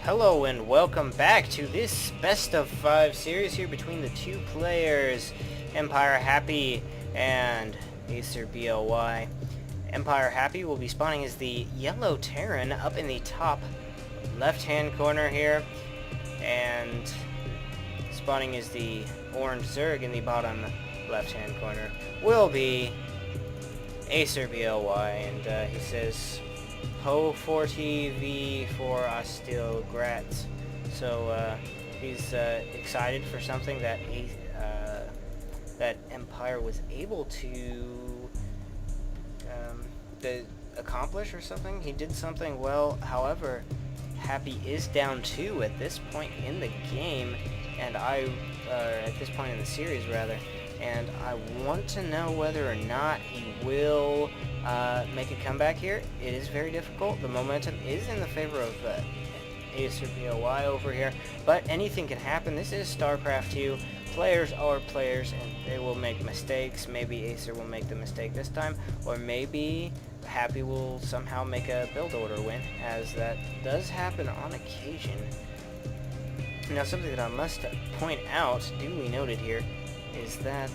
Hello and welcome back to this best of 5 series here between the two players, EmpireHappy and AcerBly. EmpireHappy will be spawning as the yellow Terran up in the top left-hand corner here, and spawning as the orange Zerg in the bottom left-hand corner will be AcerBly, and he says Ho 40V for Astil Gratz. So he's excited for something that that Empire was able to accomplish or something. He did something well. However, Happy is down 2 at this point in the game, and at this point in the series rather. And I want to know whether or not he will make a comeback here. It is very difficult. The momentum is in the favor of AcerBly over here, but anything can happen. This is StarCraft 2. Players are players, and they will make mistakes. Maybe Acer will make the mistake this time, or maybe Happy will somehow make a build order win, as that does happen on occasion. Now, something that I must point out, duly noted here, is that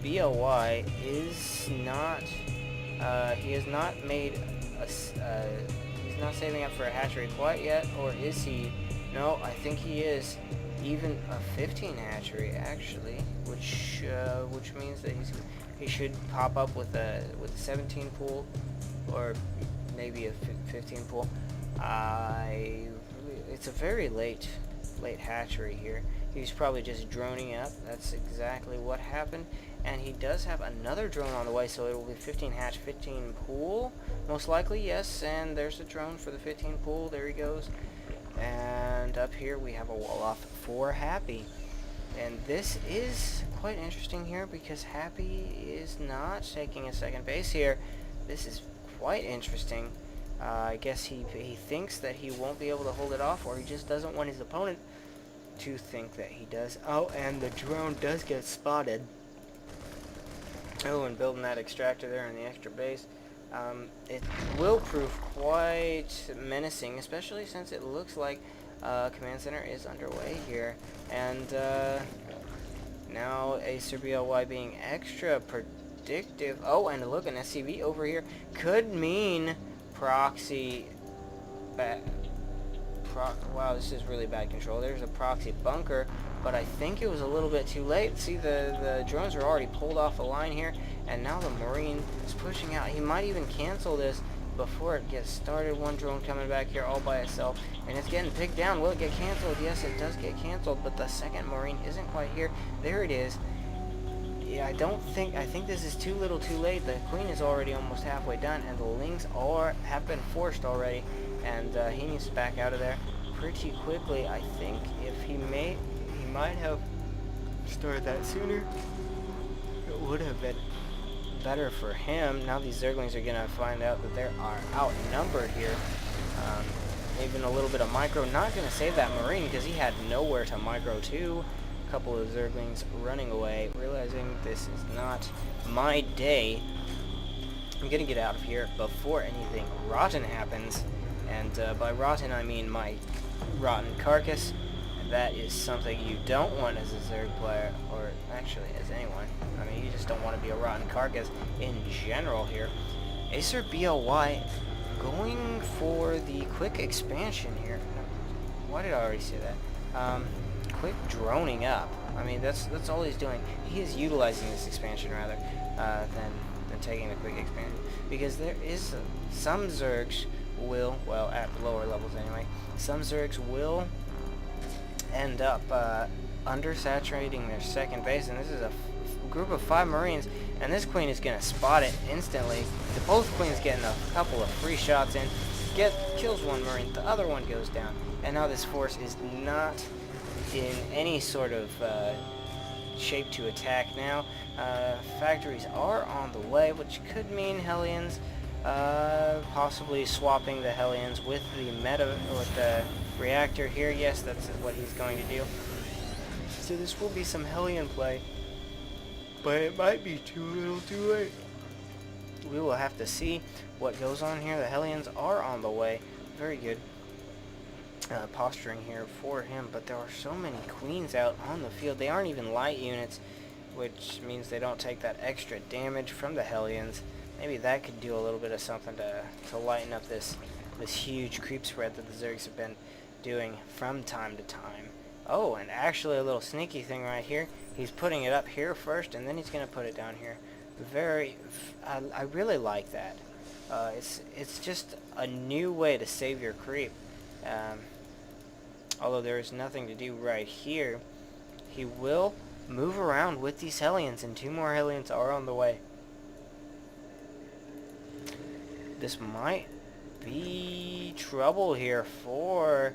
BLY is not, he has not made he's not saving up for a hatchery quite yet, or is he? No, I think he is. Even a 15 hatchery actually, which means that he should pop up with a 17 pool, or maybe a 15 pool. It's a very late hatchery here. He's probably just droning up. That's exactly what happened. And he does have another drone on the way, so it will be 15 hatch, 15 pool, most likely, yes. And there's a drone for the 15 pool. There he goes. And up here we have a wall off for Happy. And this is quite interesting here because Happy is not taking a second base here. This is quite interesting. I guess he thinks that he won't be able to hold it off, or he just doesn't want his opponent to think that he does. Oh, and the drone does get spotted. Oh, and building that extractor there in the extra base. It will prove quite menacing, especially since it looks like Command Center is underway here. And now AcerBly being extra predictive. Oh, and look, an SCV over here could mean proxy. Wow, this is really bad control. There's a proxy bunker, but I think it was a little bit too late. See, the drones are already pulled off the line here, and now the Marine is pushing out. He might even cancel this before it gets started. One drone coming back here all by itself, and it's getting picked down. Will it get canceled? Yes, it does get canceled, but the second Marine isn't quite here. There it is. Yeah, I think this is too little too late. The Queen is already almost halfway done, and the Lings have been forced already, and he needs to back out of there pretty quickly. I think if he might have started that sooner, it would have been better for him. Now these Zerglings are gonna find out that they are outnumbered here. Even a little bit of micro, not gonna save that Marine because he had nowhere to micro to. Couple of Zerglings running away, realizing this is not my day. I'm gonna get out of here before anything rotten happens, and by rotten I mean my rotten carcass. That is something you don't want as a Zerg player, or actually as anyone. I mean, you just don't want to be a rotten carcass in general here. AcerBly going for the quick expansion here. Why did I already say that? Quick droning up. I mean, that's all he's doing. He is utilizing this expansion rather than taking the quick expansion, because there is some Zergs will, well, at lower levels anyway, some Zergs will end up undersaturating their second base, and this is a group of 5 Marines, and this Queen is gonna spot it instantly. Both Queens getting a couple of free shots in, kills one Marine, the other one goes down, and now this force is not in any sort of shape to attack now. Factories are on the way, which could mean Hellions, possibly swapping the Hellions with the reactor here. Yes, that's what he's going to do. So this will be some Hellion play, but it might be too little too late. We will have to see what goes on here. The Hellions are on the way. Very good. posturing here for him, but there are so many queens out on the field. They aren't even light units, which means they don't take that extra damage from the Hellions. Maybe that could do a little bit of something to lighten up this huge creep spread that the Zergs have been doing from time to time. Oh, and actually a little sneaky thing right here. He's putting it up here first, and then he's going to put it down here. I really like that. It's just a new way to save your creep. Although there is nothing to do right here, he will move around with these Hellions, and 2 more Hellions are on the way. This might be trouble here for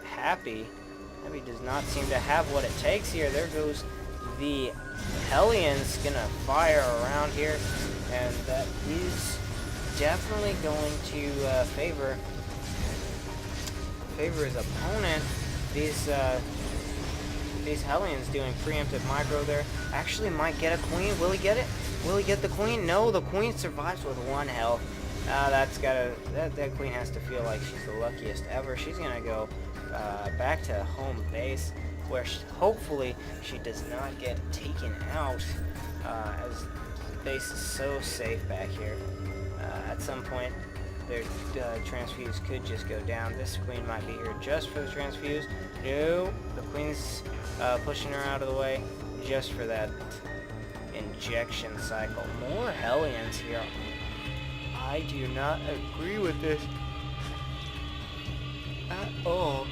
Happy. Happy does not seem to have what it takes here. There goes the Hellions, gonna fire around here, and that is definitely going to favor his opponent. These Hellions doing preemptive micro there. Actually might get a queen. Will he get it? Will he get the queen? No, the queen survives with 1 health. That queen has to feel like she's the luckiest ever. She's gonna go back to home base, where hopefully she does not get taken out, as the base is so safe back here. At some point, their transfuse could just go down. This queen might be here just for the transfuse. No, the queen's pushing her out of the way just for that injection cycle. More Hellions here. I do not agree with this at all.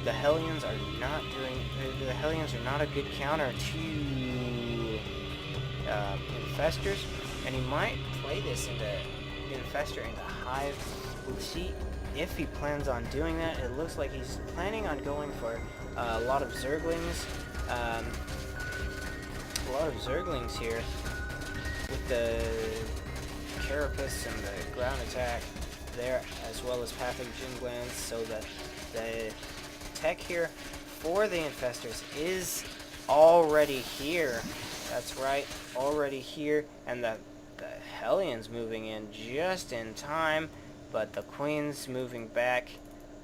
The Hellions are not doing. The Hellions are not a good counter to Infestors, and he might play this into Infestor into Hive. We'll see if he plans on doing that. It looks like he's planning on going for a lot of Zerglings. A lot of Zerglings here with the Carapace and the ground attack there, as well as pathogen glands, so that the tech here for the Infestors is already here. That's right, already here, and the Hellions moving in just in time, but the Queen's moving back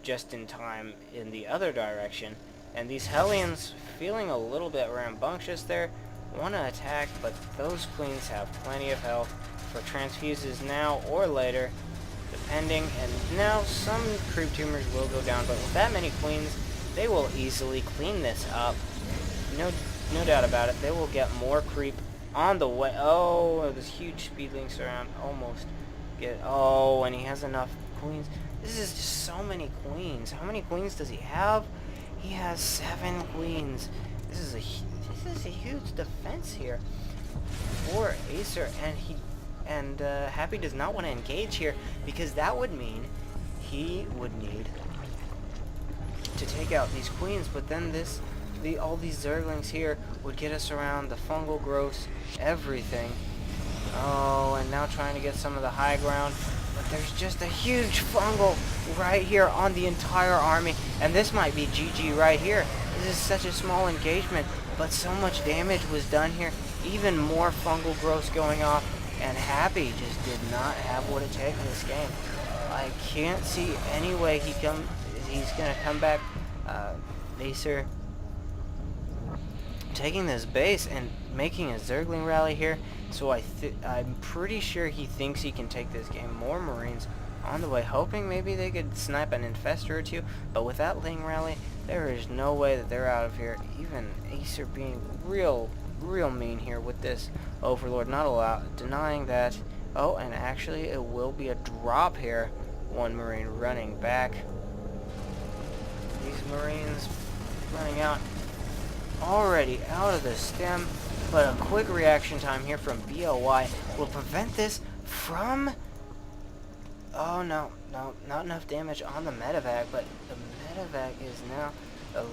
just in time in the other direction. And these Hellions feeling a little bit rambunctious there, want to attack, but those Queens have plenty of health for transfuses now or later, depending. And now some creep tumors will go down, but with that many Queens, they will easily clean this up. No doubt about it. They will get more creep on the way. Oh, this huge speedlings around almost get. Oh, and he has enough Queens. This is just so many Queens. How many Queens does he have? He has 7 Queens. This is a huge defense here for Acer, and Happy does not want to engage here, because that would mean he would need to take out these Queens. But then all these Zerglings here would get us around the fungal growths, everything. Oh, and now trying to get some of the high ground. But there's just a huge fungal right here on the entire army. And this might be GG right here. This is such a small engagement, but so much damage was done here. Even more fungal growths going off. And Happy just did not have what it takes in this game. I can't see any way he's going to come back. Acer taking this base and making a Zergling rally here, so I'm pretty sure he thinks he can take this game. More Marines on the way, hoping maybe they could snipe an Infestor or two, but with that Ling rally, there is no way that they're out of here. Even Acer being real mean here with this Overlord, not denying that. Oh, and actually it will be a drop here. 1 Marine running back. These Marines running out, already out of the stem, but a quick reaction time here from BLY will prevent this from... Oh no, not enough damage on the medevac, but the medevac is now a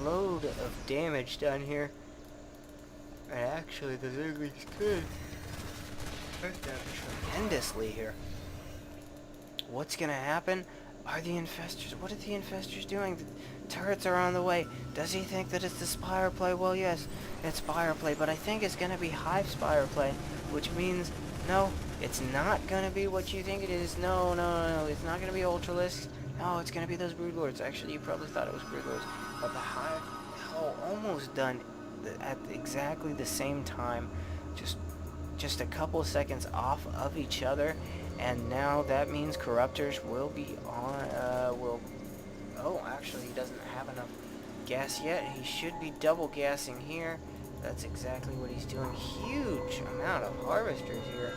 load of damage done here. And actually the Zerglings could hurt them tremendously here. What's gonna happen? What are the Infestors doing? The turrets are on the way. Does he think that it's the Spire play? Well, yes, it's Spire play, but I think it's going to be Hive Spire play, which means, no, It's not gonna be what you think it is. No, no, no, it's not gonna be Ultralisks. No, it's gonna be those Broodlords. Actually, you probably thought it was Broodlords. But the Hive, almost done at exactly the same time. Just a couple of seconds off of each other. And now that means Corruptors will be on, oh, actually, he doesn't have enough gas yet. He should be double gassing here. That's exactly what he's doing. Huge amount of harvesters here.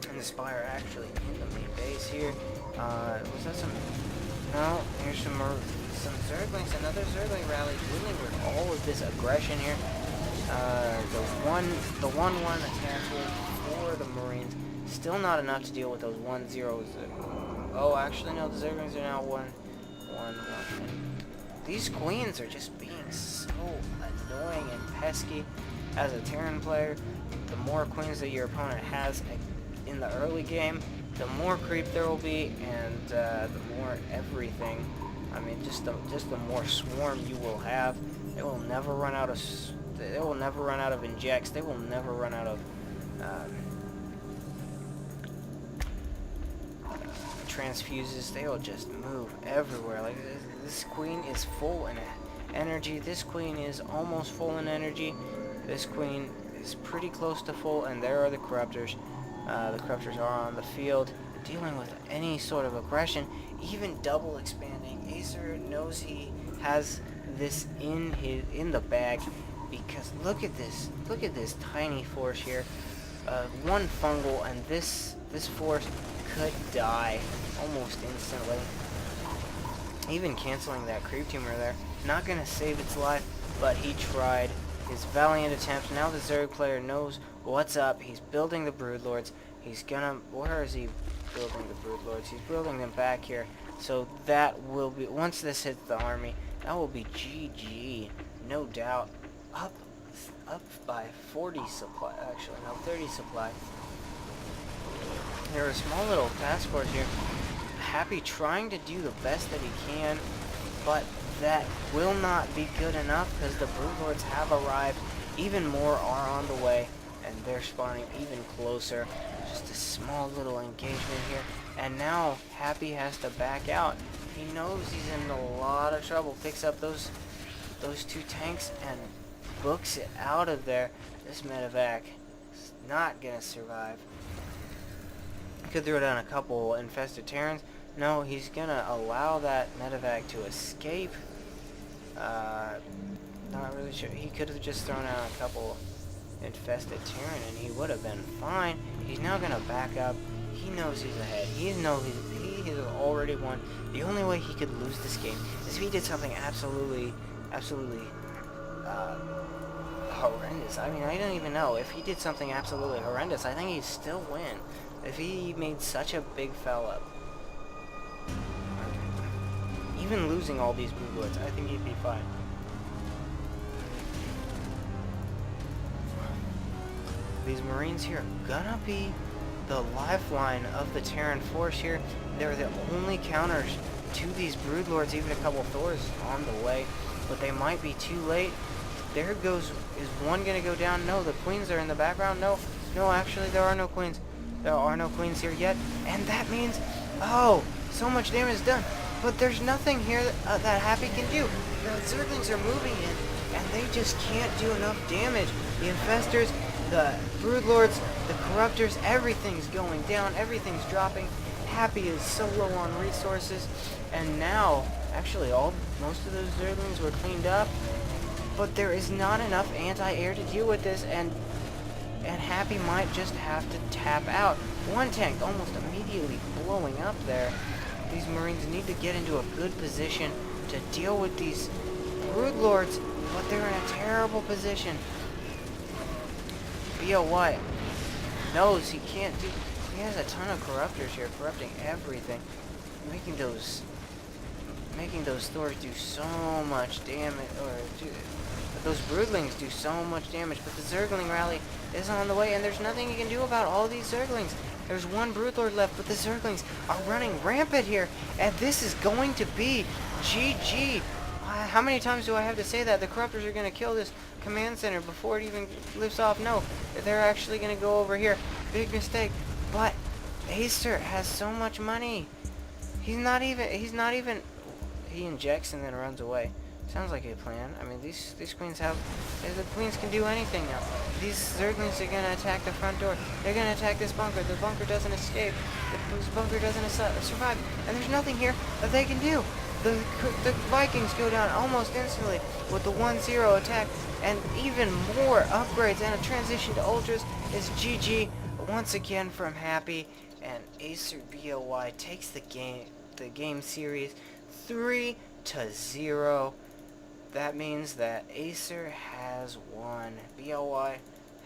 And the Spire actually in the main base here. Was that some... No, here's some Zerglings. Another Zergling rally dealing with all of this aggression here. The 1-1 attack here for the Marines. Still not enough to deal with those 1-0s. Oh, actually, no, the Zerglings are now 1-1. These Queens are just being so annoying and pesky. As a Terran player, the more Queens that your opponent has in the early game, the more creep there will be, and the more everything. I mean, just the more swarm you will have. They will never run out of. They will never run out of injects. They will never run out of transfuses. They will just move everywhere. Like this Queen is full in energy. This Queen is almost full in energy. This Queen is pretty close to full, and there are the Corruptors. The Corruptors are on the field, dealing with any sort of aggression, even double expanding. Acer knows he has this in the bag, because look at this tiny force here. One fungal, and this force could die almost instantly. Even canceling that creep tumor there, not gonna save its life, but he tried his valiant attempt. Now the Zerg player knows what's up. He's building the Broodlords. He's gonna... Where is he building the Broodlords? He's building them back here. So that will be... Once this hits the army, that will be GG. No doubt. Up by 40 supply. Actually, no, 30 supply. There are a small little task force here. Happy trying to do the best that he can, but that will not be good enough because the Broodlords have arrived. Even more are on the way, and they're spawning even closer. Just a small little engagement here, and now Happy has to back out. He knows he's in a lot of trouble. Picks up those 2 tanks and books it out of there. This medevac is not gonna survive. Could throw down a couple infested Terrans. No, he's gonna allow that medevac to escape. Not really sure. He could have just thrown out a couple infested Terran and he would have been fine. He's now gonna back up. He knows he's ahead. He has already won. The only way he could lose this game is if he did something absolutely horrendous. I mean, I don't even know. If he did something absolutely horrendous, I think he'd still win. If he made such a big foul up. Even losing all these Broodlords, I think he'd be fine. These Marines here are gonna be the lifeline of the Terran force here. They're the only counters to these Broodlords. Even a couple Thors on the way, but they might be too late. There goes, is one gonna go down? No, the Queens are in the background. No, actually there are no Queens. There are no Queens here yet, and that means, oh, so much damage is done. But there's nothing here that Happy can do. The Zerglings are moving in, and they just can't do enough damage. The Infestors, the Broodlords, the Corruptors, everything's going down, everything's dropping. Happy is so low on resources, and now, actually, most of those Zerglings were cleaned up, but there is not enough anti-air to deal with this, and Happy might just have to tap out. One tank almost immediately blowing up there. These Marines need to get into a good position to deal with these Broodlords, but they're in a terrible position. BOY knows he can't do... He has a ton of Corruptors here, corrupting everything, making those Thors do so much damage, those Broodlings do so much damage, but the Zergling rally is on the way, and there's nothing you can do about all these Zerglings. There's one Broodlord left, but the Zerglings are running rampant here, and this is going to be GG. How many times do I have to say that? The corruptors are going to kill this command center before it even lifts off. No, they're actually going to go over here. Big mistake. But Acer has so much money. He injects and then runs away. Sounds like a plan. I mean, these queens have... The queens can do anything now. These Zerglings are going to attack the front door. They're going to attack this bunker. The bunker doesn't escape. This bunker doesn't survive. And there's nothing here that they can do. The Vikings go down almost instantly with the 1-0 attack. And even more upgrades and a transition to Ultras is GG once again from Happy. And AcerBly takes the game series 3-0. That means that Acer has won. BLY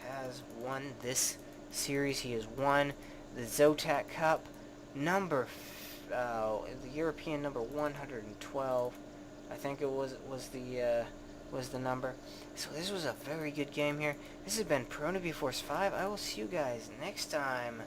has won this series. He has won the Zotac Cup, the European number 112. I think it was the number. So this was a very good game here. This has been Pro Newbie Force 5. I will see you guys next time.